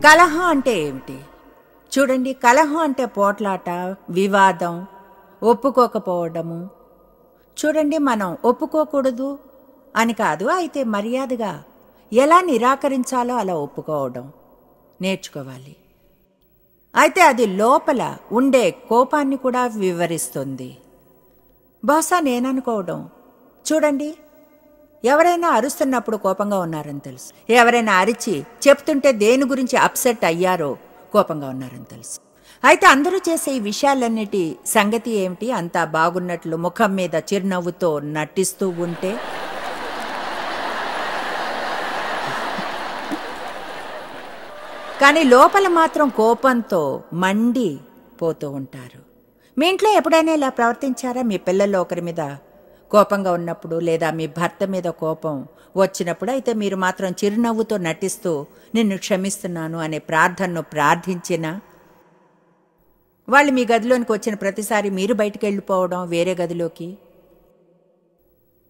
కలహం అంటే ఏమిటి? చూడండి, కలహం అంటే పోట్లాట, వివాదం, ఒప్పుకోకపోవడము. చూడండి, మనం ఒప్పుకోకూడదు అని కాదు, అయితే మర్యాదగా ఎలా నిరాకరించాలో అలా ఒప్పుకోవడం నేర్చుకోవాలి. అయితే అది లోపల ఉండే కోపాన్ని కూడా వివరిస్తుంది. బహుశా నేననుకోవడం, చూడండి, ఎవరైనా అరుస్తున్నప్పుడు కోపంగా ఉన్నారని తెలుసు. ఎవరైనా అరిచి చెప్తుంటే దేని గురించి అప్సెట్ అయ్యారో కోపంగా ఉన్నారని తెలుసు. అయితే అందరూ చేసే ఈ విషయాలన్నిటి సంగతి ఏమిటి? అంతా బాగున్నట్లు ముఖం మీద చిరునవ్వుతో నటిస్తూ ఉంటే, కానీ లోపల మాత్రం కోపంతో మండి పోతూ ఉంటారు. మీ ఇంట్లో ఎప్పుడైనా ఇలా ప్రవర్తించారా? మీ పిల్లల్లో ఒకరి మీద కోపంగా ఉన్నప్పుడు, లేదా మీ భర్త మీద కోపం వచ్చినప్పుడు, అయితే మీరు మాత్రం చిరునవ్వుతో నటిస్తూ నిన్ను క్షమిస్తున్నాను అనే ప్రార్థనను ప్రార్థించినా, వాళ్ళు మీ గదిలోనికి వచ్చిన ప్రతిసారి మీరు బయటికి వెళ్ళిపోవడం వేరే గదిలోకి.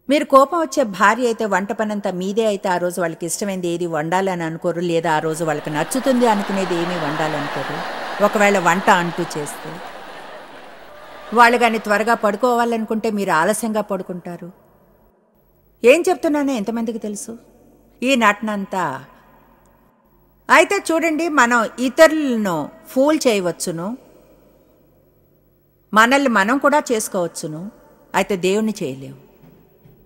మీరు కోపం వచ్చే భార్య అయితే వంట పనంతా మీదే అయితే ఆ రోజు వాళ్ళకి ఇష్టమైంది ఏది వండాలని అనుకోరు, లేదా ఆ రోజు వాళ్ళకి నచ్చుతుంది అనుకునేది ఏమీ వండాలనుకోరు. ఒకవేళ వంట అంటూ చేస్తే వాళ్ళు కానీ త్వరగా పడుకోవాలనుకుంటే మీరు ఆలస్యంగా పడుకుంటారు. ఏం చెప్తున్నానో ఎంతమందికి తెలుసు ఈ నటనంతా? అయితే చూడండి, మనం ఇతరులను ఫూల్ చేయవచ్చును, మనల్ని మనం కూడా చేసుకోవచ్చును, అయితే దేవుణ్ణి చేయలేము.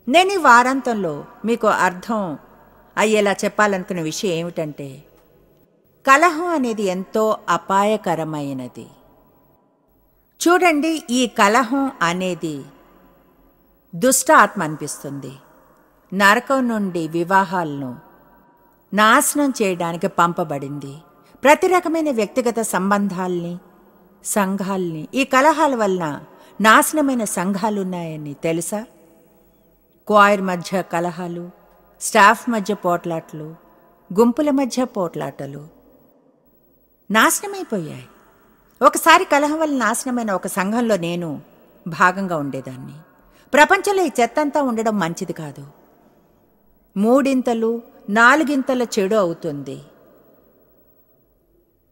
నేను ఈ వారాంతంలో మీకు అర్థం అయ్యేలా చెప్పాలనుకున్న విషయం ఏమిటంటే, కలహం అనేది ఎంతో అపాయకరమైనది. చూడండి, ఈ కలహం అనేది దుష్ట ఆత్మ అనిపిస్తుంది. నరకం నుండి వివాహాలను నాశనం చేయడానికి పంపబడింది. ప్రతి రకమైన వ్యక్తిగత సంబంధాల్ని, సంఘాల్ని ఈ కలహాల వలన నాశనమైన సంఘాలున్నాయని తెలుసా? క్వాయిర్ మధ్య కలహాలు, స్టాఫ్ మధ్య పోట్లాటలు, గుంపుల మధ్య పోట్లాటలు నాశనమైపోయాయి. ఒకసారి కలహం వల్ల నాశనమైన ఒక సంఘంలో నేను భాగంగా ఉండేదాన్ని. ప్రపంచంలో ఈ చెత్తంతా ఉండడం మంచిది కాదు. 3 4 చెడు అవుతుంది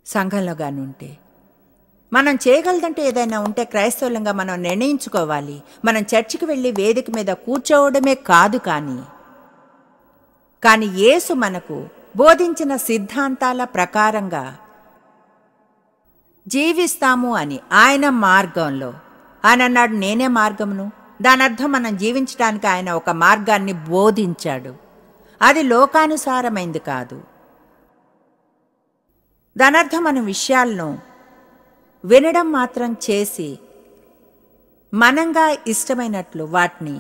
సంఘంలో గానుంటే. మనం చేయగలదంటే ఏదైనా ఉంటే క్రైస్తవులంగా మనం నిర్ణయించుకోవాలి. మనం చర్చికి వెళ్ళి వేదిక మీద కూర్చోవడమే కాదు, కానీ యేసు మనకు బోధించిన సిద్ధాంతాల ప్రకారంగా జీవిస్తాము అని. ఆయన మార్గంలో ఆయన అన్నాడు, నేనే మార్గమును. దాని అర్థం మనం జీవించడానికి ఆయన ఒక మార్గాన్ని బోధించాడు. అది లోకానుసారమైంది కాదు. దాని అర్థం మనం విషయాలను వినడం మాత్రం చేసి మనంగా ఇష్టమైనట్లు వాటిని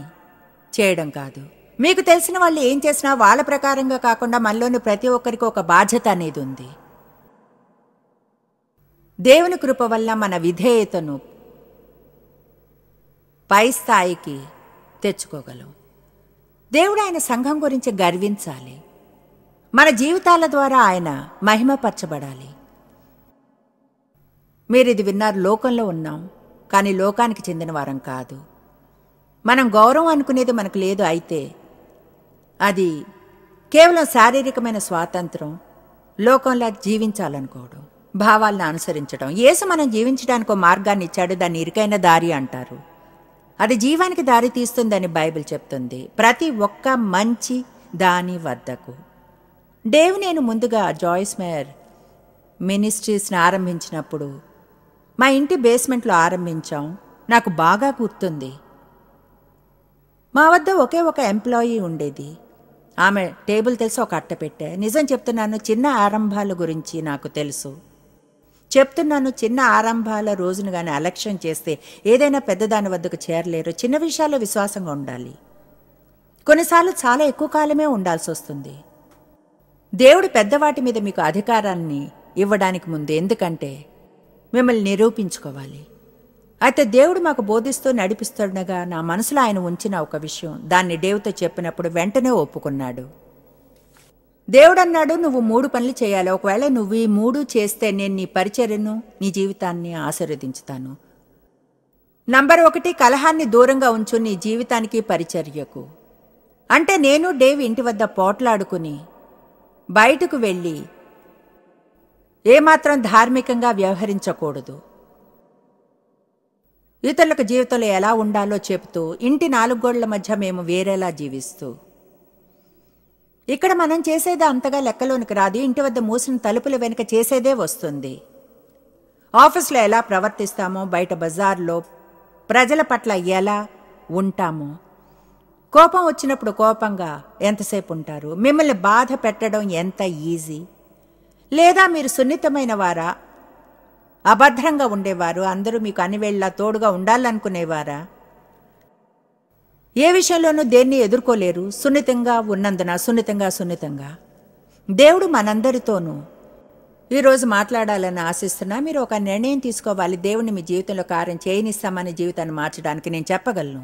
చేయడం కాదు. మీకు తెలిసిన వాళ్ళు ఏం చేసినా వాళ్ళ ప్రకారంగా కాకుండా మనలోని ప్రతి ఒక్కరికి ఒక బాధ్యత అనేది ఉంది. దేవుని కృప వల్ల మన విధేయతను పై స్థాయికి తెచ్చుకోగలం. దేవుడు ఆయన సంఘం గురించి గర్వించాలి. మన జీవితాల ద్వారా ఆయన మహిమపరచబడాలి. మీరు ఇది విన్నారు, లోకంలో ఉన్నాం, కానీ లోకానికి చెందిన వారం కాదు. మనం గౌరవం అనుకునేది మనకు లేదు. అయితే అది కేవలం శారీరకమైన స్వాతంత్రం, లోకంలా జీవించాలనుకోవడం, భావాలను అనుసరించడం. యేసు మనం జీవించడానికి ఒక మార్గాన్ని ఇచ్చాడు. దాన్ని ఇరుకైన దారి అంటారు. అది జీవానికి దారి తీస్తుందని బైబిల్ చెప్తుంది. ప్రతి ఒక్క మంచి దాని వద్దకు. నేను ముందుగా జాయిస్ మేయర్ మినిస్ట్రీస్ని ఆరంభించినప్పుడు మా ఇంటి బేస్మెంట్లో ఆరంభించాం. నాకు బాగా గుర్తుంది. మా వద్ద ఒకే ఒక ఎంప్లాయీ ఉండేది. ఆమె టేబుల్ తెలిసి ఒక అట్ట పెట్టే. నిజం చెప్తున్నాను, చిన్న ఆరంభాల గురించి నాకు తెలుసు. చిన్న ఆరంభాల రోజును కానీ అలక్ష్యం చేస్తే ఏదైనా పెద్దదాని వద్దకు చేరలేరు. చిన్న విషయాల్లో విశ్వాసంగా ఉండాలి. కొన్నిసార్లు చాలా ఎక్కువ కాలమే ఉండాల్సి వస్తుంది. దేవుడు పెద్దవాటి మీద మీకు అధికారాన్ని ఇవ్వడానికి ముందు, ఎందుకంటే మిమ్మల్ని నిరూపించుకోవాలి. అయితే దేవుడు మాకు బోధిస్తూ నడిపిస్తుండగా నా మనసులో ఆయన ఉంచిన ఒక విషయం, దాన్ని దేవుతో చెప్పినప్పుడు వెంటనే ఒప్పుకున్నాడు. దేవుడు అన్నాడు, నువ్వు 3 పనులు చేయాలి. ఒకవేళ నువ్వు ఈ 3 చేస్తే నేను నీ పరిచర్యను, నీ జీవితాన్ని ఆశీర్వదించుతాను. నంబర్ 1, కలహాన్ని దూరంగా ఉంచు నీ జీవితానికి, పరిచర్యకు. అంటే నేను డేవ్ ఇంటి వద్ద పోట్లాడుకుని బయటకు వెళ్ళి ఏమాత్రం ధార్మికంగా వ్యవహరించకూడదు. ఇతరులకు జీవితంలో ఎలా ఉండాలో చెబుతూ ఇంటి 4 గోడల మధ్య మేము వేరేలా జీవిస్తూ, ఇక్కడ మనం చేసేది అంతగా లెక్కలోనికి రాదు. ఇంటి వద్ద మూసిన తలుపుల వెనుక చేసేదే వస్తుంది. ఆఫీస్లో ఎలా ప్రవర్తిస్తామో, బయట బజార్లో ప్రజల పట్ల ఎలా ఉంటామో, కోపం వచ్చినప్పుడు కోపంగా ఎంతసేపు ఉంటారు, మిమ్మల్ని బాధ పెట్టడం ఎంత ఈజీ, లేదా మీరు సున్నితమైన వారా, అభద్రంగా ఉండేవారు, అందరూ మీకు అన్నివేళ్లా తోడుగా ఉండాలనుకునేవారా, ఏ విషయంలోనూ దేన్ని ఎదుర్కోలేరు, సున్నితంగా ఉన్నందున సున్నితంగా దేవుడు మనందరితోనూ ఈరోజు మాట్లాడాలని ఆశిస్తున్నా. మీరు ఒక నిర్ణయం తీసుకోవాలి. దేవుడిని మీ జీవితంలో కార్యం చేయనిస్తామని జీవితాన్ని మార్చడానికి నేను చెప్పగలను.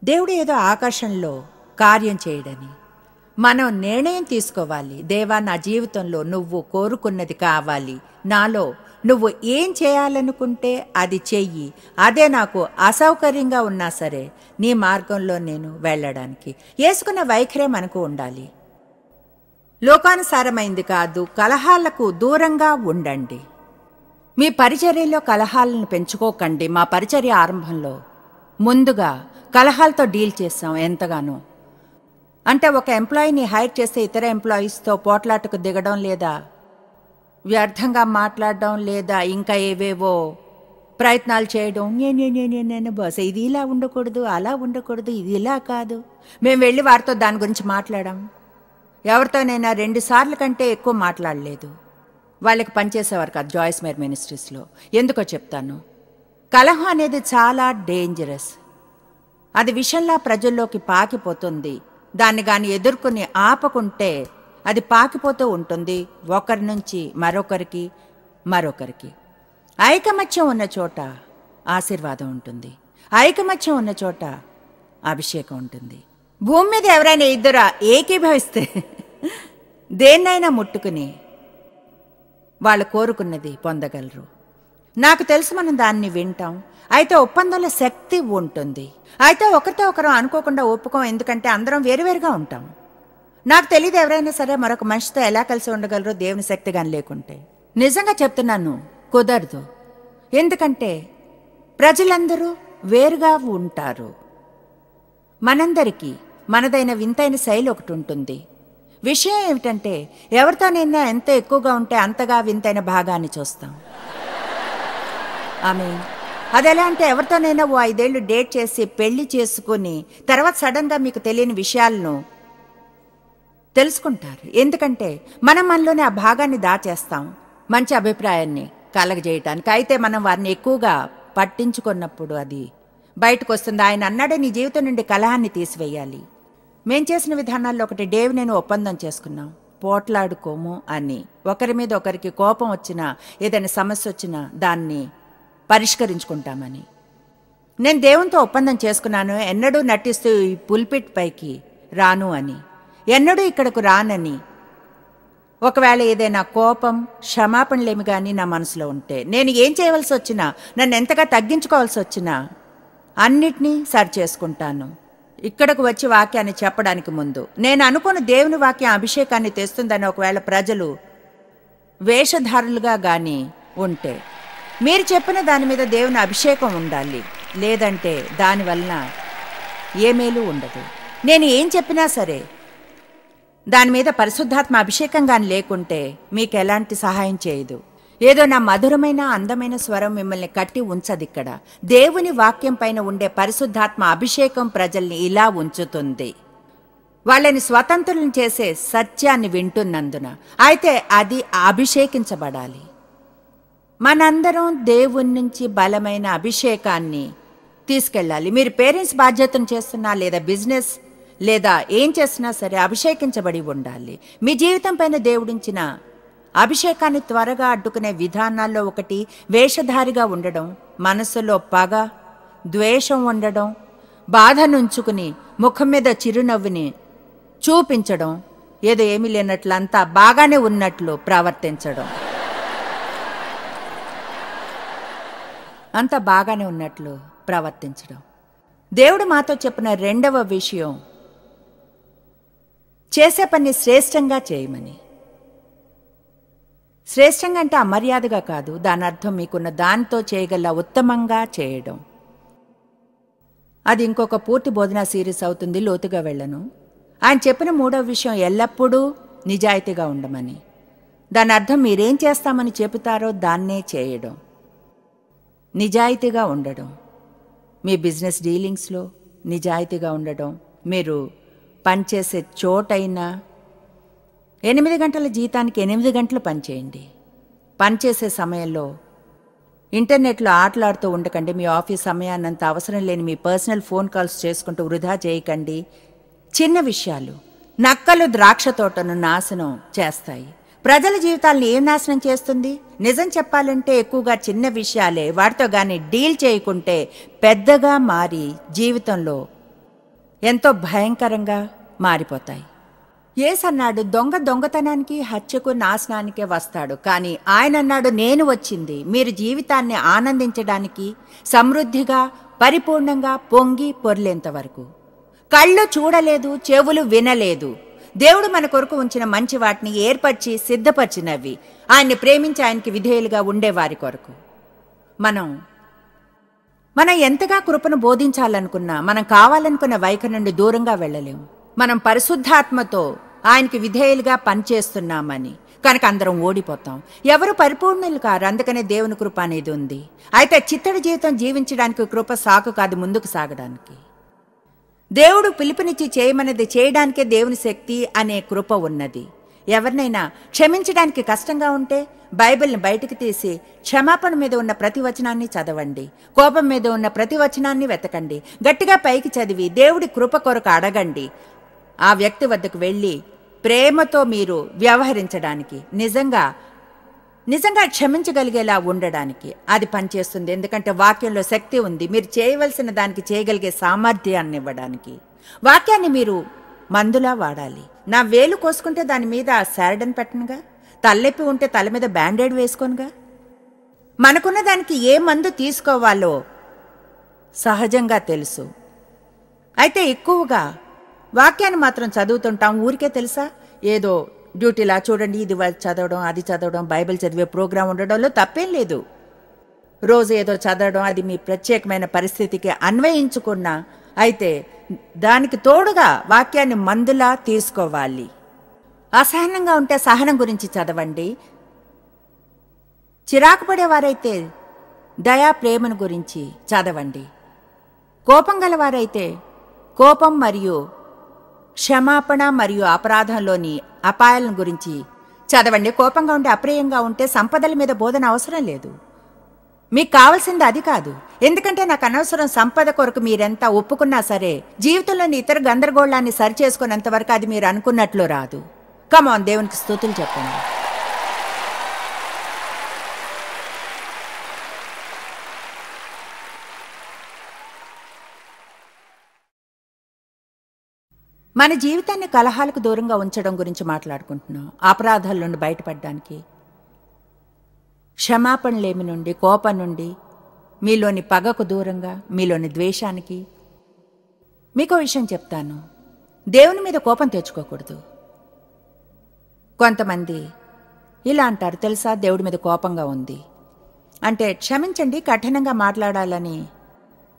దేవుడు ఏదో ఆకాశంలో కార్యం చేయడని మనం నిర్ణయం తీసుకోవాలి. దేవా, నా జీవితంలో నువ్వు కోరుకున్నది కావాలి, నాలో నువ్వు ఏం చేయాలనుకుంటే అది చెయ్యి, అదే నాకు అసౌకర్యంగా ఉన్నా సరే నీ మార్గంలో నేను వెళ్ళడానికి. యేసుకున్న వైఖరే మనకు ఉండాలి. లోకానుసారమైంది కాదు, కలహాలకు దూరంగా ఉండండి. మీ పరిచర్యలో కలహాలను పెంచుకోకండి. మా పరిచర్య ఆరంభంలో ముందుగా కలహాలతో డీల్ చేస్తాం ఎంతగానో. అంటే ఒక ఎంప్లాయీని హైర్ చేస్తే ఇతర ఎంప్లాయీస్తో పోట్లాటకు దిగడం, లేదా వ్యర్థంగా మాట్లాడడం, లేదా ఇంకా ఏవేవో ప్రయత్నాలు చేయడం. నేను బాస్, ఇది ఇలా ఉండకూడదు, అలా ఉండకూడదు, ఇది ఇలా కాదు. మేము వెళ్ళి వారితో దాని గురించి మాట్లాడాం. ఎవరితోనైనా 2 సార్లు కంటే ఎక్కువ మాట్లాడలేదు. వాళ్ళకి పనిచేసేవారు కాదు జాయిస్ మేర్ మినిస్ట్రీస్లో. ఎందుకో చెప్తాను. కలహం అనేది చాలా డేంజరస్. అది విషంలా ప్రజల్లోకి పాకిపోతుంది. దాన్ని గాని ఎదుర్కొని ఆపకుంటే అది పాకిపోతూ ఉంటుంది, ఒకరి నుంచి మరొకరికి. ఐకమత్యం ఉన్న చోట ఆశీర్వాదం ఉంటుంది, ఐకమత్యం ఉన్న చోట అభిషేకం ఉంటుంది. భూమి మీద ఎవరైనా ఇద్దరు ఏకీభవిస్తే దేన్నైనా ముట్టుకుని వాళ్ళు కోరుకున్నది పొందగలరు. నాకు తెలుసు, మనం దాన్ని వింటాం. అయితే ఒప్పందంలో శక్తి ఉంటుంది. అయితే ఒకరితో ఒకరు అనుకోకుండా ఒప్పుకోం, ఎందుకంటే అందరం వేరువేరుగా ఉంటాం. నాకు తెలియదు ఎవరైనా సరే మరొక మనిషితో ఎలా కలిసి ఉండగలరో దేవుని శక్తి కానీ లేకుంటే. నిజంగా చెప్తున్నాను, కుదరదు. ఎందుకంటే ప్రజలందరూ వేరుగా ఉంటారు. మనందరికీ మనదైన వింతైన శైలి ఒకటి ఉంటుంది. విషయం ఏమిటంటే ఎవరితోనైనా ఎంత ఎక్కువగా ఉంటే అంతగా వింతైన భాగాన్ని చూస్తాం. ఆమేన్. అదెలా అంటే ఎవరితోనైనా 5 ఏళ్ళు డేట్ చేసి పెళ్లి చేసుకుని తర్వాత సడన్గా మీకు తెలియని విషయాలను తెలుసుకుంటారు. ఎందుకంటే మనం మనలోనే ఆ భాగాన్ని దాచేస్తాం మంచి అభిప్రాయాన్ని కలగజేయటానికి. అయితే మనం వారిని ఎక్కువగా పట్టించుకున్నప్పుడు అది బయటకు వస్తుంది. ఆయన అన్నాడే, నీ జీవితం నుండి కలహాన్ని తీసివేయాలి. మేం చేసిన విధానాల్లో ఒకటి, డేవ్ నేను ఒప్పందం చేసుకున్నాం, పోట్లాడుకోము అని. ఒకరి మీద ఒకరికి కోపం వచ్చినా, ఏదైనా సమస్య వచ్చినా దాన్ని పరిష్కరించుకుంటామని. నేను దేవునితో ఒప్పందం చేసుకున్నాను, ఎన్నడూ నటిస్తూ ఈ పుల్పిట్ పైకి రాను అని, ఎన్నడూ ఇక్కడకు రానని. ఒకవేళ ఏదైనా కోపం, క్షమాపణలేమి కానీ నా మనసులో ఉంటే, నేను ఏం చేయవలసి వచ్చినా, నన్ను ఎంతగా తగ్గించుకోవాల్సి వచ్చినా అన్నిటినీ సరి చేసుకుంటాను. ఇక్కడకు వచ్చి వాక్యాన్ని చెప్పడానికి ముందు నేను అనుకున్న దేవుని వాక్యం అభిషేకాన్ని తెస్తుందని ఒకవేళ ప్రజలు వేషధారులుగా గాని ఉంటే, మీరు చెప్పిన దాని మీద దేవుని అభిషేకం ఉండాలి, లేదంటే దానివలన ఏ మేలు ఉండదు. నేను ఏం చెప్పినా సరే దాని మీద పరిశుద్ధాత్మ అభిషేకం గాని లేకుంటే మీకు ఎలాంటి సహాయం చేయదు. ఏదో నా మధురమైన అందమైన స్వరం మిమ్మల్ని కట్టి ఉంచదు. ఇక్కడ దేవుని వాక్యం పైన ఉండే పరిశుద్ధాత్మ అభిషేకం ప్రజల్ని ఇలా ఉంచుతుంది, వాళ్ళని స్వతంత్రులను చేసే సత్యాన్ని వింటున్నందున. అయితే అది అభిషేకించబడాలి. మనందరం దేవుని నుంచి బలమైన అభిషేకాన్ని తీసుకెళ్ళాలి. మీరు పేరెంట్స్ బాధ్యతను చేస్తున్నా, లేదా బిజినెస్, లేదా ఏం చేసినా సరే అభిషేకించబడి ఉండాలి. మీ జీవితం పైన దేవుడించిన అభిషేకాన్ని త్వరగా అడ్డుకునే విధానాల్లో ఒకటి వేషధారిగా ఉండడం, మనసులో పగ, ద్వేషం ఉండడం, బాధనుంచుకుని ముఖం మీద చిరునవ్వుని చూపించడం, ఏదో ఏమీ లేనట్లు అంతా బాగానే ఉన్నట్లు ప్రవర్తించడం, అంతా బాగానే ఉన్నట్లు ప్రవర్తించడం. దేవుడు మాతో చెప్పిన 2వ విషయం, చేసే పని శ్రేష్టంగా చేయమని. శ్రేష్టంగా అంటే అమర్యాదగా కాదు, దాని అర్థం మీకున్న దానితో చేయగల ఉత్తమంగా చేయడం. అది ఇంకొక పూర్తి బోధనా సిరీస్ అవుతుంది, లోతుగా వెళ్ళను. ఆయన చెప్పిన మూడవ విషయం ఎల్లప్పుడూ నిజాయితీగా ఉండమని. దాని అర్థం మీరేం చేస్తామని చెబుతారో దాన్నే చేయడం, నిజాయితీగా ఉండడం. మీ బిజినెస్ డీలింగ్స్లో నిజాయితీగా ఉండడం. మీరు పనిచేసే చోటైనా 8 గంటల జీతానికి 8 గంటలు పనిచేయండి. పనిచేసే సమయంలో ఇంటర్నెట్లో ఆటలాడుతూ ఉండకండి. మీ ఆఫీస్ సమయాన్నంత అవసరం లేని మీ పర్సనల్ ఫోన్ కాల్స్ చేసుకుంటూ వృధా చేయకండి. చిన్న విషయాలు నక్కలు ద్రాక్ష తోటను నాశనం చేస్తాయి. ప్రజల జీవితాలను ఏం నాశనం చేస్తుంది? నిజం చెప్పాలంటే ఎక్కువగా చిన్న విషయాలే. వాటితో గాని డీల్ చేయకుంటే పెద్దగా మారి జీవితంలో ఎంతో భయంకరంగా మారిపోతాయి. యేసు అన్నాడు, దొంగ దొంగతనానికి, హత్యకు, నాశనానికే వస్తాడు. కానీ ఆయన అన్నాడు, నేను వచ్చింది మీరు జీవితాన్ని ఆనందించడానికి, సమృద్ధిగా పరిపూర్ణంగా పొంగి పొర్లేంత వరకు. కళ్ళు చూడలేదు, చెవులు వినలేదు, దేవుడు మన కొరకు ఉంచిన మంచి వాటిని ఏర్పరిచి సిద్ధపరిచినవి ఆయన్ని ప్రేమించి ఆయనకి విధేయులుగా ఉండేవారి కొరకు. మనం ఎంతగా కృపను బోధించాలనుకున్నా మనం కావాలనుకున్న వైఖరి నుండి దూరంగా వెళ్ళలేము. మనం పరిశుద్ధాత్మతో ఆయనకి విధేయులుగా పనిచేస్తున్నామని కనుక అందరం ఓడిపోతాం. ఎవరు పరిపూర్ణులు కారు, అందుకనే దేవుని కృప అనేది ఉంది. అయితే చిత్తడి జీవితం జీవించడానికి కృప సాకు కాదు, ముందుకు సాగడానికి. దేవుడు పిలుపునిచ్చి చేయమన్నది చేయడానికే దేవుని శక్తి అనే కృప ఉన్నది. ఎవరినైనా క్షమించడానికి కష్టంగా ఉంటే బైబిల్ని బయటికి తీసి క్షమాపణ మీద ఉన్న ప్రతి వచనాన్ని చదవండి. కోపం మీద ఉన్న ప్రతి వచనాన్ని వెతకండి. గట్టిగా పైకి చదివి దేవుడి కృప కొరకు అడగండి. ఆ వ్యక్తి వద్దకు వెళ్ళి ప్రేమతో మీరు వ్యవహరించడానికి, నిజంగా క్షమించగలిగేలా ఉండడానికి అది పనిచేస్తుంది. ఎందుకంటే వాక్యంలో శక్తి ఉంది. మీరు చేయవలసిన దానికి చేయగలిగే సామర్థ్యాన్ని ఇవ్వడానికి. వాక్యాన్ని మీరు మందులా వాడాలి. నా వేలు కోసుకుంటే దాని మీద శారడన్ పెట్టనుగా, తలెప్పి ఉంటే తల మీద బ్యాండేడ్ వేసుకోనుగా. మనకున్న దానికి ఏ మందు తీసుకోవాలో సహజంగా తెలుసు. అయితే ఎక్కువగా వాక్యాన్ని మాత్రం చదువుతుంటాం. ఊరికే తెలుసా, ఏదో డ్యూటీలా చూడండి, ఇది చదవడం, అది చదవడం, బైబిల్ చదివే ప్రోగ్రాం ఉండడంలో తప్పేం లేదు. రోజు ఏదో చదవడం అది మీ ప్రత్యేకమైన పరిస్థితికి అన్వయించుకున్నా, అయితే దానికి తోడుగా వాక్యాన్ని మందులా తీసుకోవాలి. అసహనంగా ఉంటే సహనం గురించి చదవండి. చిరాకు పడేవారైతే దయా ప్రేమను గురించి చదవండి. కోపం గలవారైతే కోపం మరియు క్షమాపణ మరియు అపరాధంలోని అపాయాలను గురించి చదవండి. కోపంగా ఉంటే, అప్రియంగా ఉంటే సంపదల మీద బోధన అవసరం లేదు. మీకు కావాల్సింది అది కాదు. ఎందుకంటే నాకు అనవసరం సంపద కొరకు మీరెంత ఒప్పుకున్నా సరే జీవితంలోని ఇతర గందరగోళాన్ని సరిచేసుకున్నంత వరకు అది మీరు అనుకున్నట్లు రాదు. కమాన్, దేవునికి స్తుతులు చెప్పండి. మన జీవితాన్ని కలహాలకు దూరంగా ఉంచడం గురించి మాట్లాడుకుంటున్నాం. అపరాధాల నుండి బయటపడడానికి, క్షమాపణలేమి నుండి, కోపం నుండి, మీలోని పగకు దూరంగా, మీలోని ద్వేషానికి. మీకో విషయం చెప్తాను, దేవుని మీద కోపం తెచ్చుకోకూడదు. కొంతమంది ఇలా అంటారు, తెలుసా దేవుడి మీద కోపంగా ఉంది అంటే క్షమించండి కఠినంగా మాట్లాడాలని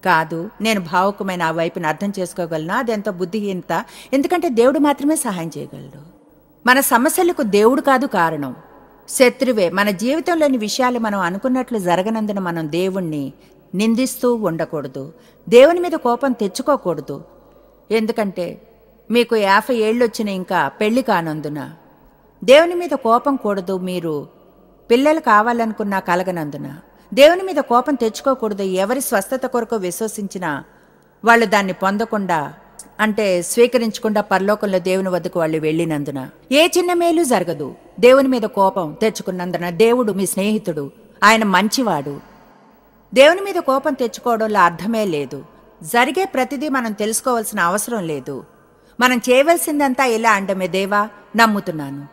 కాదు. నేను భావుకమైన ఆ వైపును అర్థం చేసుకోగలను, అదెంతో బుద్ధిహీనత. ఎందుకంటే దేవుడు మాత్రమే సహాయం చేయగలడు. మన సమస్యలకు దేవుడు కాదు కారణం, శత్రువే. మన జీవితంలోని విషయాలు మనం అనుకున్నట్లు జరగనందున మనం దేవుణ్ణి నిందిస్తూ ఉండకూడదు. దేవుని మీద కోపం తెచ్చుకోకూడదు. ఎందుకంటే మీకు 50 ఏళ్ళు వచ్చిన ఇంకా పెళ్లి కానందున దేవుని మీద కోపం కూడదు. మీరు పిల్లలు కావాలనుకున్నా కలగనందున దేవుని మీద కోపం తెచ్చుకోకూడదు. ఎవరి స్వస్థత కొరకు విశ్వసించినా వాళ్ళు దాన్ని పొందకుండా, అంటే స్వీకరించకుండా పరలోకంలో దేవుని వద్దకు వాళ్ళు వెళ్ళినందున ఏ చిన్న మేలు జరగదు. దేవుని మీద కోపం తెచ్చుకున్నందున దేవుడు మీ స్నేహితుడు, ఆయన మంచివాడు. దేవుని మీద కోపం తెచ్చుకోవడంలో అర్థమే లేదు. జరిగే ప్రతిదీ మనం తెలుసుకోవాల్సిన అవసరం లేదు. మనం చేయవలసిందంతా ఇలా అండమే, దేవా నమ్ముతున్నాను,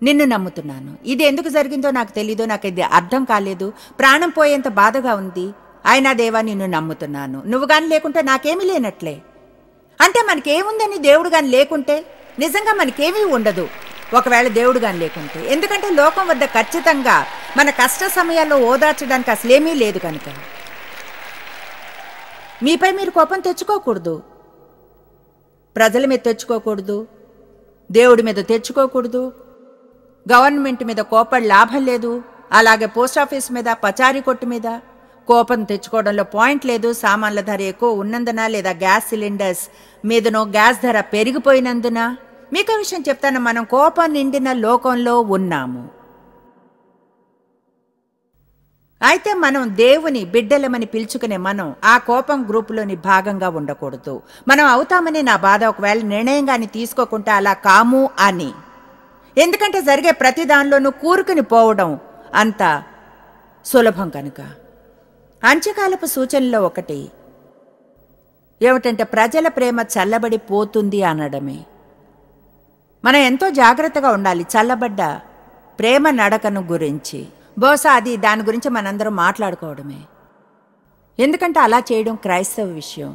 నిన్ను నమ్ముతున్నాను. ఇది ఎందుకు జరిగిందో నాకు తెలీదు, నాకు ఇది అర్థం కాలేదు, ప్రాణం పోయేంత బాధగా ఉంది, అయినా దేవా నిన్ను నమ్ముతున్నాను. నువ్వు గాని లేకుంటే నాకేమీ లేనట్లే. అంటే మనకేముందని దేవుడు గాని లేకుంటే నిజంగా మనకేమీ ఉండదు. ఒకవేళ దేవుడు గాని లేకుంటే. ఎందుకంటే లోకం వద్ద ఖచ్చితంగా మన కష్ట సమయాల్లో ఓదార్చడానికి అసలేమీ లేదు కనుక. మీపై మీరు కోపం తెచ్చుకోకూడదు, ప్రజల మీద తెచ్చుకోకూడదు, దేవుడి మీద తెచ్చుకోకూడదు, గవర్నమెంట్ మీద కోపడి లాభం లేదు, అలాగే పోస్ట్ ఆఫీస్ మీద, పచారీ కొట్టు మీద కోపం తెచ్చుకోవడంలో పాయింట్ లేదు. సామాన్ల ధర ఎక్కువ ఉన్నందున, లేదా గ్యాస్ సిలిండర్స్ మీదనో గ్యాస్ ధర పెరిగిపోయినందున. మీకు విషయం చెప్తాను, మనం కోపం నిండిన లోకంలో ఉన్నాము. అయితే మనం దేవుని బిడ్డలమని పిలుచుకునే మనం ఆ కోపం గ్రూపులోని భాగంగా ఉండకూడదు. మనం అవుతామని నా బాధ. ఒకవేళ నిర్ణయంగాని తీసుకోకుండా అలా కాము అని. ఎందుకంటే జరిగే ప్రతి దానిలోనూ కూరుకుని పోవడం అంత సులభం కనుక. అంత్యకాలపు సూచనలో ఒకటి ఏమిటంటే ప్రజల ప్రేమ చల్లబడి పోతుంది అనడమే. మనం ఎంతో జాగ్రత్తగా ఉండాలి చల్లబడ్డ ప్రేమ నడకను గురించి. బహుశా అది దాని గురించి మనందరం మాట్లాడుకోవడమే. ఎందుకంటే అలా చేయడం క్రైస్తవ విషయం.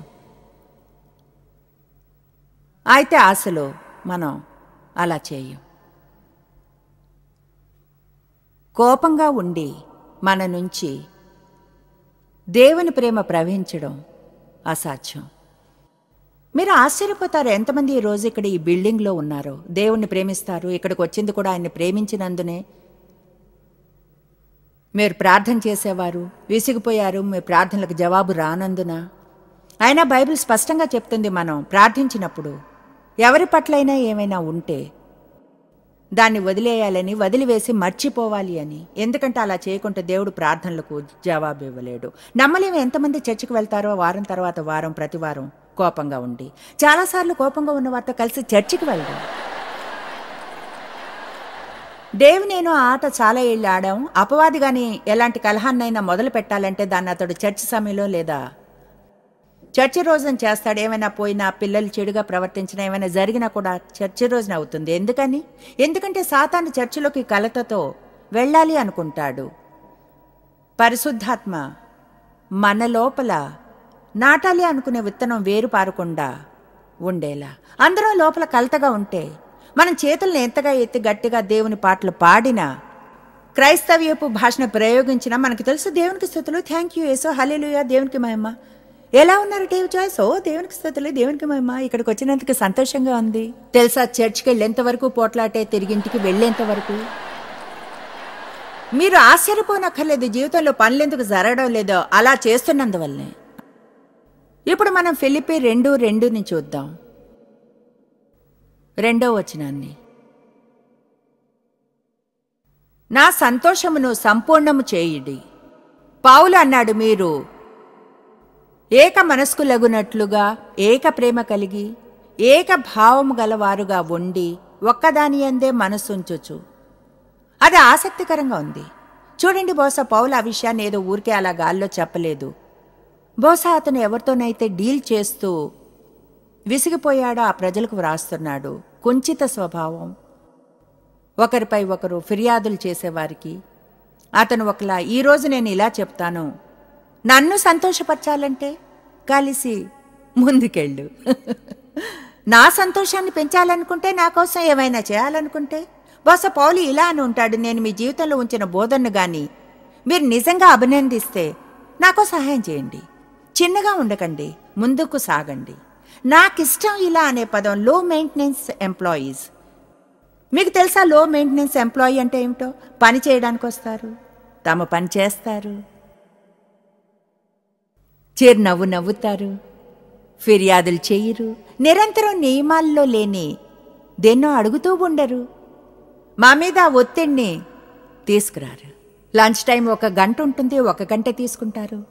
అయితే అసలు మనం అలా చేయం. కోపంగా ఉండి మన నుంచి దేవుని ప్రేమ ప్రవహించడం అసాధ్యం. మీరు ఆశ్చర్యపోతారు ఎంతమంది ఈ రోజు ఇక్కడ ఈ బిల్డింగ్లో ఉన్నారో. దేవుణ్ణి ప్రేమిస్తారు, ఇక్కడికి వచ్చింది కూడా ఆయన్ని ప్రేమించినందునే. మీరు ప్రార్థన చేసేవారు, విసిగిపోయారు మీ ప్రార్థనలకు జవాబు రానందున. అయినా బైబిల్ స్పష్టంగా చెప్తుంది, మనం ప్రార్థించినప్పుడు ఎవరి పట్లైనా ఏమైనా ఉంటే దాన్ని వదిలేయాలని, వదిలివేసి మర్చిపోవాలి అని. ఎందుకంటే అలా చేయకుంటే దేవుడు ప్రార్థనలకు జవాబు ఇవ్వలేడు. నమ్మలేము ఎంతమంది చర్చికి వెళ్తారో వారం తర్వాత వారం, ప్రతి వారం కోపంగా ఉండి. చాలాసార్లు కోపంగా ఉన్న వారితో కలిసి చర్చికి వెళ్దాం. నేను ఆట చాలా ఏళ్ళు ఆడాం. అపవాది గాని ఎలాంటి కలహాన్నైనా మొదలు పెట్టాలంటే దాన్ని అతడు చర్చి సమయంలో లేదా చర్చి రోజున చేస్తాడు. ఏమైనా పోయినా, పిల్లలు చెడుగా ప్రవర్తించినా, ఏమైనా జరిగినా కూడా చర్చి రోజున అవుతుంది. ఎందుకంటే సాతాను చర్చిలోకి కలతతో వెళ్ళాలి అనుకుంటాడు. పరిశుద్ధాత్మ మన లోపల నాటాలి అనుకునే విత్తనం వేరు పారకుండా ఉండేలా. అందరం లోపల కలతగా ఉంటే మనం చేతులను ఎంతగా ఎత్తి గట్టిగా దేవుని పాటలు పాడినా, క్రైస్తవ్యపు భాషను ప్రయోగించినా మనకు తెలుసు దేవునికి స్తుతులు, థ్యాంక్ యూ యేసు, హల్లెలూయా, దేవునికి మహిమ. ఎలా ఉన్నారు డేవ్ జాయ్స్? ఓ దేవునికి స్తుతులు, దేవునికి మహిమ. ఇక్కడికి వచ్చినందుకు సంతోషంగా ఉంది. తెలుసా చర్చికి వెళ్ళేంత వరకు పోట్లాటే, తిరిగింటికి వెళ్ళేంత వరకు. మీరు ఆశ్చర్యపోనక్కర్లేదు జీవితంలో పనులెందుకు జరగడం లేదో అలా చేస్తున్నందువల్లనే. ఇప్పుడు మనం ఫిలిప్పీ 2:2 చూద్దాం. 2వ వచనాన్ని. నా సంతోషమును సంపూర్ణము చేయుడి. పౌలు అన్నాడు, మీరు ఏక మనస్కులగునట్లుగా, ఏక ప్రేమ కలిగి, ఏక భావము గలవారుగా ఉండి ఒక్కదాని యందే మనసుంచుచు. అది ఆసక్తికరంగా ఉంది. చూడండి, బహుశా పౌలు ఆ విషయాన్ని ఏదో ఊరికే అలా గాల్లో చెప్పలేదు. బహుశా అతను ఎవరితోనైతే డీల్ చేస్తూ విసిగిపోయాడో ఆ ప్రజలకు వ్రాస్తున్నాడు. కుంచిత స్వభావం, ఒకరిపై ఒకరు ఫిర్యాదులు చేసేవారికి అతను ఒకలా, ఈరోజు నేను ఇలా చెప్తాను, నన్ను సంతోషపరచాలంటే కలిసి ముందుకెళ్ళు. నా సంతోషాన్ని పెంచాలనుకుంటే, నా కోసం ఏమైనా చేయాలనుకుంటే. బహుశా పౌలు ఇలా అని ఉంటాడు, నేను మీ జీవితంలో ఉంచిన బోధనను గాని మీరు నిజంగా అభినందిస్తే నాకు సహాయం చేయండి. చిన్నగా ఉండకండి, ముందుకు సాగండి. నాకిష్టం ఇలా అనే పదం లో మెయింటెనెన్స్ ఎంప్లాయీస్. మీకు తెలుసా లో మెయింటెనెన్స్ ఎంప్లాయీ అంటే ఏమిటో? పని చేయడానికి వస్తారు, తమ పని చేస్తారు, చిరునవ్వు నవ్వుతారు, ఫిర్యాదులు చేయరు, నిరంతరం నియమాల్లో లేని దేన్నో అడుగుతూ ఉండరు, మా మీద ఒత్తిడిని తీసుకురారు. లంచ్ టైం 1 గంట ఉంటుంది, 1 గంట తీసుకుంటారు.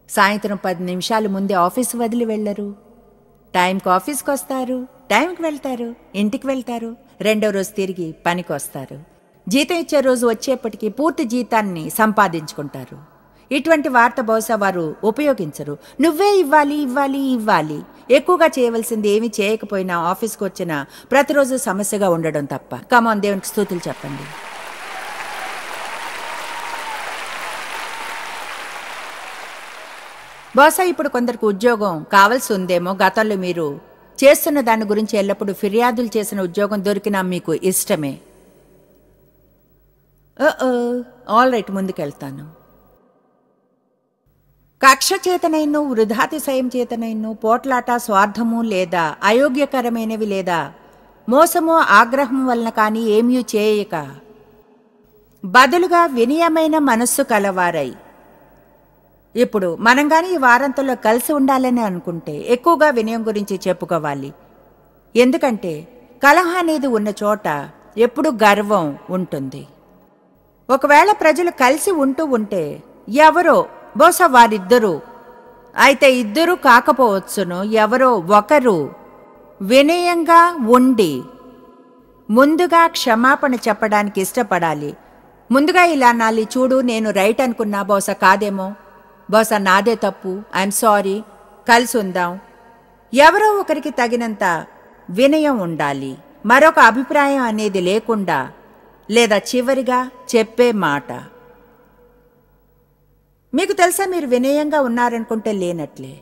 సాయంత్రం 10 నిమిషాలు ముందే ఆఫీస్ వదిలి వెళ్ళరు. టైంకి ఆఫీస్కి వస్తారు, టైంకి వెళ్తారు, ఇంటికి వెళ్తారు, 2వ రోజు తిరిగి పనికి వస్తారు. జీతం ఇచ్చే రోజు వచ్చేప్పటికీ పూర్తి జీతాన్ని సంపాదించుకుంటారు. ఇటువంటి వార్త బహుశా వారు ఉపయోగించరు. నువ్వే ఇవ్వాలి ఇవ్వాలి ఇవ్వాలి, ఎక్కువగా చేయవలసింది ఏమీ చేయకపోయినా ఆఫీస్కి వచ్చిన ప్రతిరోజు సమస్యగా ఉండడం తప్ప. కమాన్, దేవునికి స్తుతులు చెప్పండి. బహుశా ఇప్పుడు కొందరికి ఉద్యోగం కావాల్సి ఉందేమో. గతంలో మీరు చేస్తున్న దాని గురించి ఎల్లప్పుడూ ఫిర్యాదులు చేసిన ఉద్యోగం దొరికినా మీకు ఇష్టమే. ఆల్ రైట్, ముందుకెళ్తాను. కక్ష చేతనైను, వృధాతిశయం చేతనైను, పోట్లాట, స్వార్థము లేదా అయోగ్యకరమైనవి లేదా మోసము, ఆగ్రహం వలన కానీ ఏమీ చేయక బదులుగా వినయమైన మనస్సు కలవారై. ఇప్పుడు మనం కానీ ఈ వారంతంలో కలిసి ఉండాలని అనుకుంటే ఎక్కువగా వినయం గురించి చెప్పుకోవాలి. ఎందుకంటే కలహం అనేది ఉన్న చోట ఎప్పుడు గర్వం ఉంటుంది. ఒకవేళ ప్రజలు కలిసి ఉంటే ఎవరో, బహుశా వారిద్దరూ, అయితే ఇద్దరూ కాకపోవచ్చును, ఎవరో ఒకరు వినయంగా ఉండి ముందుగా క్షమాపణ చెప్పడానికి ఇష్టపడాలి. ముందుగా ఇలా నాలి, చూడు నేను రైట్ అనుకున్నా, బహుశా కాదేమో, బహుశా నాదే తప్పు, ఐఎమ్ సారీ, కలిసి ఉందాం. ఎవరో ఒకరికి తగినంత వినయం ఉండాలి. మరొక అభిప్రాయం అనేది లేకుండా, లేదా చివరిగా చెప్పే మాట. మీకు తెలుసా, మీరు వినయంగా ఉన్నారనుకుంటే లేనట్లే.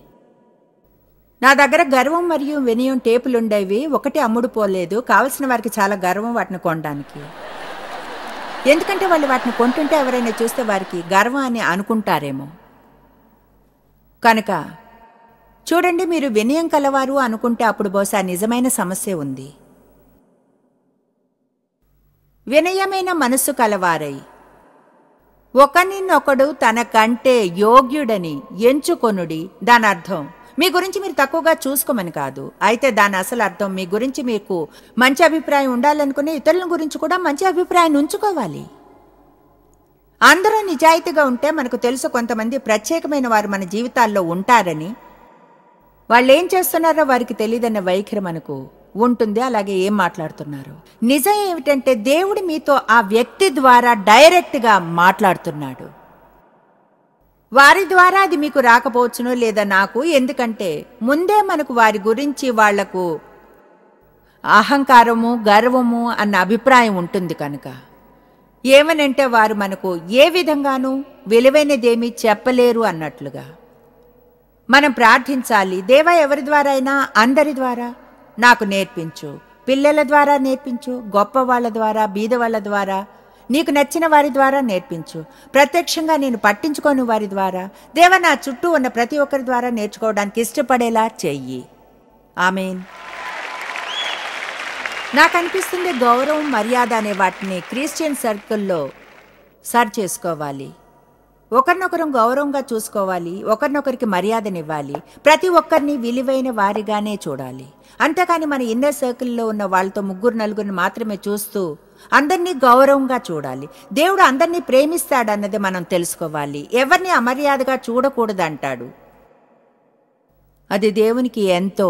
నా దగ్గర గర్వం మరియు వినయం టేపులుండేవి, ఒకటి అమ్ముడు పోలేదు. కావలసిన వారికి చాలా గర్వం వాటిని కొనడానికి. ఎందుకంటే వాళ్ళు వాటిని కొంటుంటే ఎవరైనా చూస్తే వారికి గర్వం అని అనుకుంటారేమో. కనుక చూడండి, మీరు వినయం కలవారు అనుకుంటే అప్పుడు బహుశా నిజమైన సమస్య ఉంది. వినయమైన మనస్సు కలవారై ఒకరినొకడు తన కంటే యోగ్యుడని ఎంచుకొనుడి. దాని అర్థం మీ గురించి మీరు తక్కువగా చూసుకోమని కాదు. అయితే దాని అసలు అర్థం మీ గురించి మీకు మంచి అభిప్రాయం ఉండాలనుకునే ఇతరుల గురించి కూడా మంచి అభిప్రాయాన్ని ఉంచుకోవాలి. అందరూ నిజాయితీగా ఉంటే మనకు తెలుసు కొంతమంది ప్రత్యేకమైన వారు మన జీవితాల్లో ఉంటారని. వాళ్ళు ఏం చేస్తున్నారో వారికి తెలియదన్న వైఖరి మనకు ఉంటుంది. అలాగే ఏం మాట్లాడుతున్నారు. నిజం ఏమిటంటే దేవుడు మీతో ఆ వ్యక్తి ద్వారా డైరెక్ట్గా మాట్లాడుతున్నాడు. వారి ద్వారా అది మీకు రాకపోవచ్చునో లేదా నాకు, ఎందుకంటే ముందే మనకు వారి గురించి వాళ్లకు అహంకారము, గర్వము అన్న అభిప్రాయం ఉంటుంది. కనుక ఏమనంటే వారు మనకు ఏ విధంగానూ విలువైనదేమీ చెప్పలేరు అన్నట్లుగా మనం ప్రార్థించాలి. దేవా, ఎవరి ద్వారా అయినా అందరి ద్వారా నాకు నేర్పించు. పిల్లల ద్వారా నేర్పించు, గొప్ప వాళ్ళ ద్వారా, బీదవాళ్ల ద్వారా, నీకు నచ్చిన వారి ద్వారా నేర్పించు. ప్రత్యక్షంగా నేను పట్టించుకోని వారి ద్వారా, దేవా, నా చుట్టూ ఉన్న ప్రతి ఒక్కరి ద్వారా నేర్చుకోవడానికి ఇష్టపడేలా చెయ్యి. ఆమేన్. నాకు అనిపిస్తుంది గౌరవం, మర్యాద అనే వాటిని క్రిస్టియన్ సర్కిల్లో సరి చేసుకోవాలి. ఒకరినొకరం గౌరవంగా చూసుకోవాలి, ఒకరినొకరికి మర్యాదనివ్వాలి, ప్రతి ఒక్కరిని విలువైన వారిగానే చూడాలి. అంతేకాని మన ఇన్నర్ సర్కిల్లో ఉన్న వాళ్ళతో ముగ్గురు నలుగురిని మాత్రమే చూస్తూ అందరినీ గౌరవంగా చూడాలి. దేవుడు అందరినీ ప్రేమిస్తాడన్నది మనం తెలుసుకోవాలి. ఎవరిని అమర్యాదగా చూడకూడదంటాడు. అది దేవునికి ఎంతో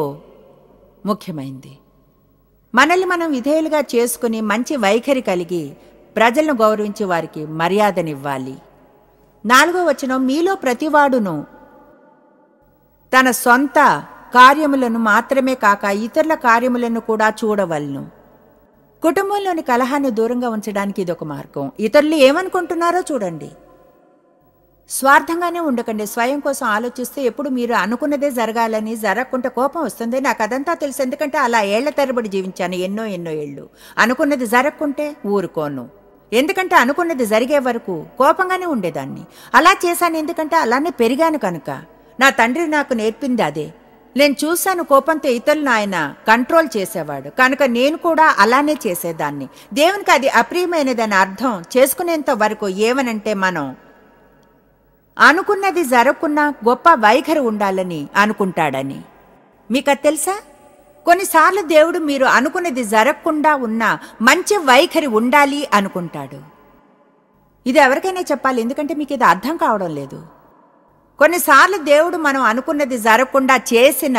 ముఖ్యమైంది. మనల్ని మనం విధేయులుగా చేసుకుని మంచి వైఖరి కలిగి ప్రజలను గౌరవించి వారికి మర్యాదనివ్వాలి. 4వ వచనం, మీలో ప్రతివాడును తన సొంత కార్యములను మాత్రమే కాక ఇతరుల కార్యములను కూడా చూడవలను. కుటుంబంలోని కలహాన్ని దూరంగా ఉంచడానికి ఇదొక మార్గం. ఇతరులు ఏమనుకుంటున్నారో చూడండి. స్వార్థంగానే ఉండకండి. స్వయం కోసం ఆలోచిస్తే ఎప్పుడు మీరు అనుకున్నదే జరగాలని, జరగకుంటే కోపం వస్తుంది. నాకు అదంతా తెలుసు, ఎందుకంటే అలా ఏళ్ల తరబడి జీవించాను, ఎన్నో ఏళ్ళు. అనుకున్నది జరగకుంటే ఊరుకోను, ఎందుకంటే అనుకున్నది జరిగే వరకు కోపంగానే ఉండేదాన్ని. అలా చేశాను ఎందుకంటే అలానే పెరిగాను కనుక. నా తండ్రి నాకు నేర్పింది అదే. నేను చూశాను, కోపంతో ఇతరులను ఆయన కంట్రోల్ చేసేవాడు కనుక నేను కూడా అలానే చేసేదాన్ని. దేవునికి అది అప్రియమైనదని అర్థం చేసుకునేంత వరకు ఏమనంటే మనం అనుకున్నది జరగకున్నా గొప్ప వైఖరి ఉండాలని అనుకుంటాడని. మీకు అది తెలుసా? కొన్నిసార్లు దేవుడు మీరు అనుకున్నది జరగకుండా ఉన్న మంచి వైఖరి ఉండాలి అనుకుంటాడు. ఇది ఎవరికైనా చెప్పాలి, ఎందుకంటే మీకు ఇది అర్థం కావడం లేదు. కొన్నిసార్లు దేవుడు మనం అనుకున్నది జరగకుండా చేసిన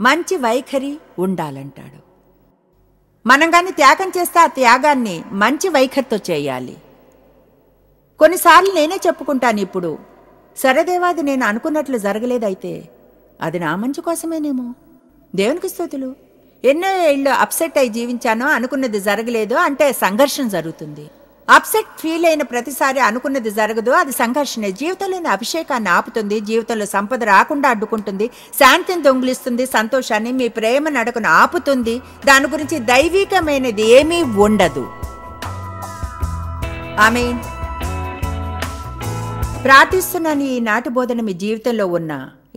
మంచి వైఖరి ఉండాలంటాడు. మనం కానీ త్యాగం చేస్తే ఆ త్యాగాన్ని మంచి వైఖరితో చేయాలి. కొన్నిసార్లు నేనే చెప్పుకుంటాను, ఇప్పుడు సరేదేవాది నేను అనుకున్నట్లు జరగలేదైతే అది నా మంచి కోసమేనేమో. దేవునికి స్తుతులు. ఎన్నో ఏళ్ళు అప్సెట్ అయి జీవించానో, అనుకున్నది జరగలేదు అంటే సంఘర్షణ జరుగుతుంది. అప్సెట్ ఫీల్ అయిన ప్రతిసారి అనుకున్నది జరగదు, అది సంఘర్షణ. జీవితంలోని అభిషేకాన్ని ఆపుతుంది, జీవితంలో సంపద రాకుండా అడ్డుకుంటుంది, శాంతిని దొంగిలిస్తుంది, సంతోషాన్ని, మీ ప్రేమ నడకను ఆపుతుంది. దాని గురించి దైవికమైనది ఏమీ ఉండదు. ఆమేన్. ప్రార్థిస్తున్నాను ఈనాటి బోధన మీ జీవితంలో ఉన్న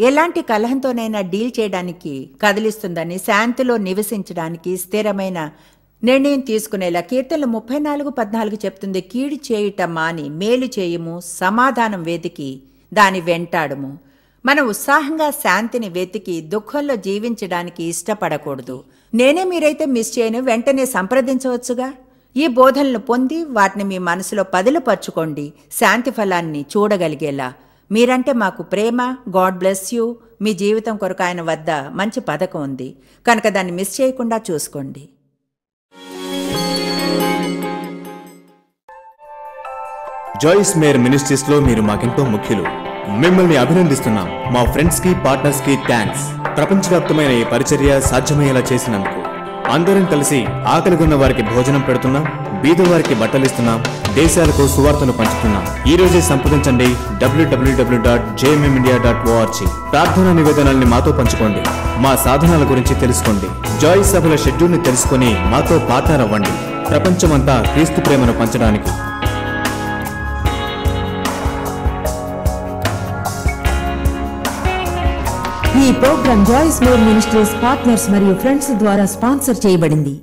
ఎలాంటి కలహంతోనైనా డీల్ చేయడానికి కదిలిస్తుందని, శాంతిలో నివసించడానికి స్థిరమైన నిర్ణయం తీసుకునేలా. కీర్తనలు 34:14 చెప్తుంది, కీడు చేయుట మాని మేలు చేయుము, సమాధానం వెతికి దాని వెంటాడుము. మనం ఉత్సాహంగా శాంతిని వెతికి దుఃఖంలో జీవించడానికి ఇష్టపడకూడదు. నేనే మీరైతే మిస్ చేయను, వెంటనే సంప్రదించవచ్చుగా. ఈ బోధనలు పొంది వాటిని మీ మనసులో పదిలపరుచుకోండి, శాంతి ఫలాన్ని చూడగలిగేలా. మీరంటే మాకు ప్రేమ. God bless you. మీ జీవితం కొరకు ఆయన వద్ద మంచి పథకం ఉంది కనుక దాన్ని మిస్ చేయకుండా చూసుకోండి. జాయిస్ మేయర్ మినిస్ట్రీస్ లో మీరు మాకెంతో ముఖ్యులు. మిమ్మల్ని అభినందిస్తున్నాం. మా ఫ్రెండ్స్ కి, పార్ట్నర్స్ కి థ్యాంక్స్. ప్రపంచవ్యాప్తమైన ఈ పరిచర్య సాధ్యమయ్యేలా చేసినందుకు. అందరం కలిసి ఆకలిగొన్న వారికి భోజనం పెడుతున్నాం, బీదవారికి బట్టలిస్తున్నాం, దేశాలకు సువార్తను పంచుతున్నాం. ఈ రోజే సంప్రదించండి www.jmmindia.org. ప్రార్థనా నివేదనల్ని మాతో పంచుకోండి, మా సాధనాల గురించి తెలుసుకోండి, జాయిస్ సభల షెడ్యూల్ని తెలుసుకుని మాతో పార్ట్నర్ అవ్వండి. ప్రపంచమంతా క్రీస్తు ప్రేమను పంచడానికి. ఈ ప్రోగ్రాం జాయిస్ మేయర్ మినిస్ట్రీస్ పార్ట్నర్స్ మరియు ఫ్రెండ్స్ ద్వారా స్పాన్సర్ చేయబడింది.